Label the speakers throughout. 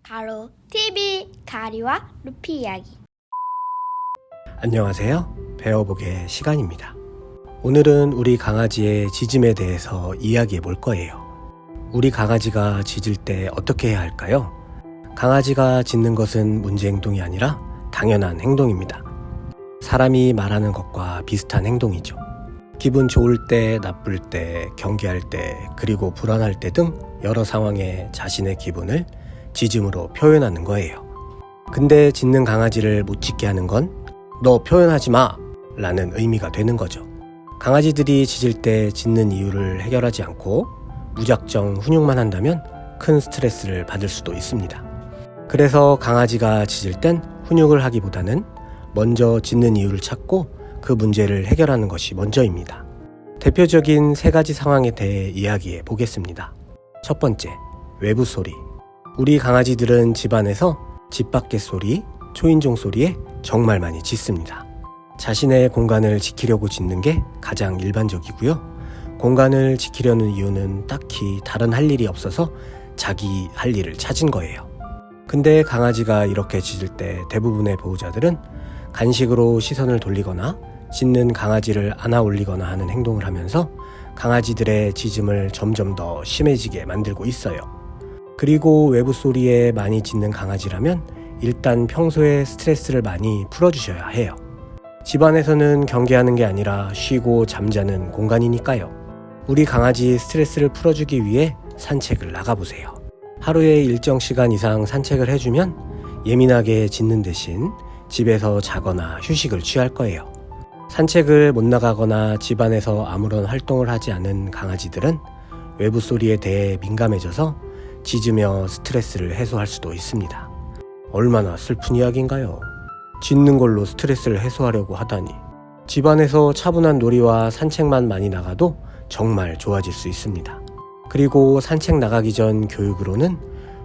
Speaker 1: 가로 TV 가리와 루피 이야기.
Speaker 2: 안녕하세요. 배워보게 시간입니다. 오늘은 우리 강아지의 짖음에 대해서 이야기해 볼 거예요. 우리 강아지가 짖을 때 어떻게 해야 할까요? 강아지가 짖는 것은 문제 행동이 아니라 당연한 행동입니다. 사람이 말하는 것과 비슷한 행동이죠. 기분 좋을 때, 나쁠 때, 경계할 때, 그리고 불안할 때 등 여러 상황에 자신의 기분을 짖음으로 표현하는 거예요. 근데 짖는 강아지를 못 짖게 하는 건 너 표현하지 마! 라는 의미가 되는 거죠. 강아지들이 짖을 때 짖는 이유를 해결하지 않고 무작정 훈육만 한다면 큰 스트레스를 받을 수도 있습니다. 그래서 강아지가 짖을 땐 훈육을 하기보다는 먼저 짖는 이유를 찾고 그 문제를 해결하는 것이 먼저입니다. 대표적인 3가지 상황에 대해 이야기해 보겠습니다. 첫 번째, 외부 소리. 우리 강아지들은 집안에서 집 밖의 소리, 초인종 소리에 정말 많이 짖습니다. 자신의 공간을 지키려고 짖는 게 가장 일반적이고요. 공간을 지키려는 이유는 딱히 다른 할 일이 없어서 자기 할 일을 찾은 거예요. 근데 강아지가 이렇게 짖을 때 대부분의 보호자들은 간식으로 시선을 돌리거나 짖는 강아지를 안아 올리거나 하는 행동을 하면서 강아지들의 짖음을 점점 더 심해지게 만들고 있어요. 그리고 외부 소리에 많이 짖는 강아지라면 일단 평소에 스트레스를 많이 풀어주셔야 해요. 집안에서는 경계하는 게 아니라 쉬고 잠자는 공간이니까요. 우리 강아지 스트레스를 풀어주기 위해 산책을 나가보세요. 하루에 일정 시간 이상 산책을 해주면 예민하게 짖는 대신 집에서 자거나 휴식을 취할 거예요. 산책을 못 나가거나 집안에서 아무런 활동을 하지 않은 강아지들은 외부 소리에 대해 민감해져서 짖으며 스트레스를 해소할 수도 있습니다. 얼마나 슬픈 이야기인가요? 짖는 걸로 스트레스를 해소하려고 하다니. 집안에서 차분한 놀이와 산책만 많이 나가도 정말 좋아질 수 있습니다. 그리고 산책 나가기 전 교육으로는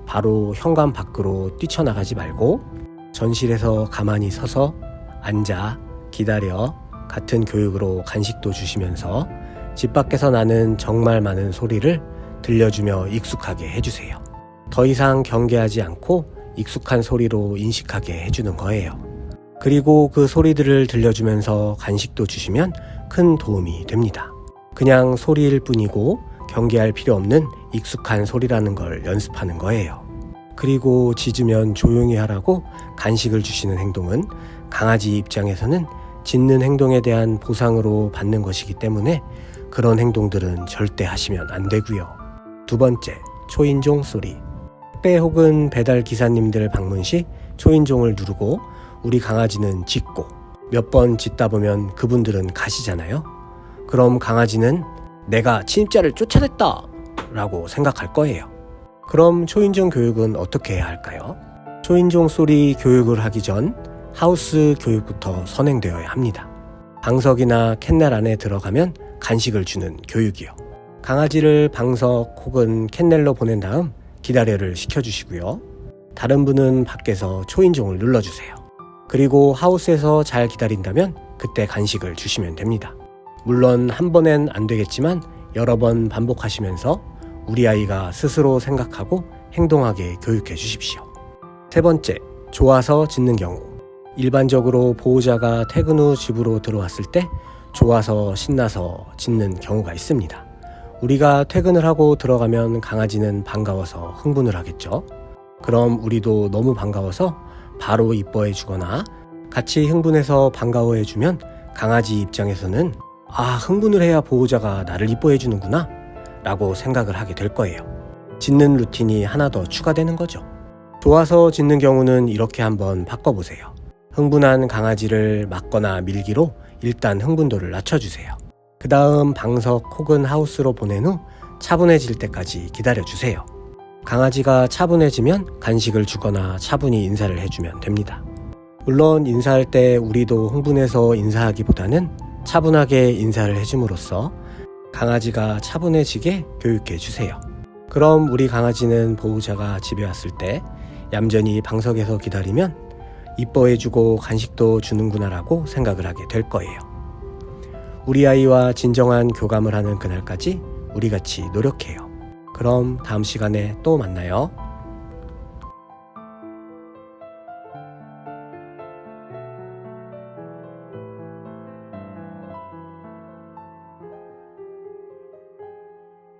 Speaker 2: 바로 현관 밖으로 뛰쳐나가지 말고 전실에서 가만히 서서 앉아, 기다려 같은 교육으로 간식도 주시면서 집 밖에서 나는 정말 많은 소리를 들려주며 익숙하게 해주세요. 더 이상 경계하지 않고 익숙한 소리로 인식하게 해주는 거예요. 그리고 그 소리들을 들려주면서 간식도 주시면 큰 도움이 됩니다. 그냥 소리일 뿐이고 경계할 필요 없는 익숙한 소리라는 걸 연습하는 거예요. 그리고 짖으면 조용히 하라고 간식을 주시는 행동은 강아지 입장에서는 짖는 행동에 대한 보상으로 받는 것이기 때문에 그런 행동들은 절대 하시면 안 되고요. 두 번째, 초인종 소리. 택배 혹은 배달 기사님들 방문 시 초인종을 누르고 우리 강아지는 짖고 몇 번 짖다 보면 그분들은 가시잖아요. 그럼 강아지는 내가 침입자를 쫓아냈다 라고 생각할 거예요. 그럼 초인종 교육은 어떻게 해야 할까요? 초인종 소리 교육을 하기 전 하우스 교육부터 선행되어야 합니다. 방석이나 캔넬 안에 들어가면 간식을 주는 교육이요. 강아지를 방석 혹은 캔넬로 보낸 다음 기다려를 시켜주시고요. 다른 분은 밖에서 초인종을 눌러주세요. 그리고 하우스에서 잘 기다린다면 그때 간식을 주시면 됩니다. 물론 한 번엔 안 되겠지만 여러 번 반복하시면서 우리 아이가 스스로 생각하고 행동하게 교육해 주십시오. 세 번째, 좋아서 짖는 경우. 일반적으로 보호자가 퇴근 후 집으로 들어왔을 때 좋아서 신나서 짖는 경우가 있습니다. 우리가 퇴근을 하고 들어가면 강아지는 반가워서 흥분을 하겠죠. 그럼 우리도 너무 반가워서 바로 이뻐해 주거나 같이 흥분해서 반가워해 주면 강아지 입장에서는 흥분을 해야 보호자가 나를 이뻐해 주는구나 라고 생각을 하게 될 거예요. 짖는 루틴이 하나 더 추가되는 거죠. 좋아서 짖는 경우는 이렇게 한번 바꿔보세요. 흥분한 강아지를 맞거나 밀기로 일단 흥분도를 낮춰주세요. 그 다음 방석 혹은 하우스로 보낸 후 차분해질 때까지 기다려주세요. 강아지가 차분해지면 간식을 주거나 차분히 인사를 해주면 됩니다. 물론 인사할 때 우리도 흥분해서 인사하기보다는 차분하게 인사를 해줌으로써 강아지가 차분해지게 교육해 주세요. 그럼 우리 강아지는 보호자가 집에 왔을 때 얌전히 방석에서 기다리면 이뻐해주고 간식도 주는구나라고 생각을 하게 될 거예요. 우리 아이와 진정한 교감을 하는 그날까지 우리 같이 노력해요. 그럼 다음 시간에 또 만나요.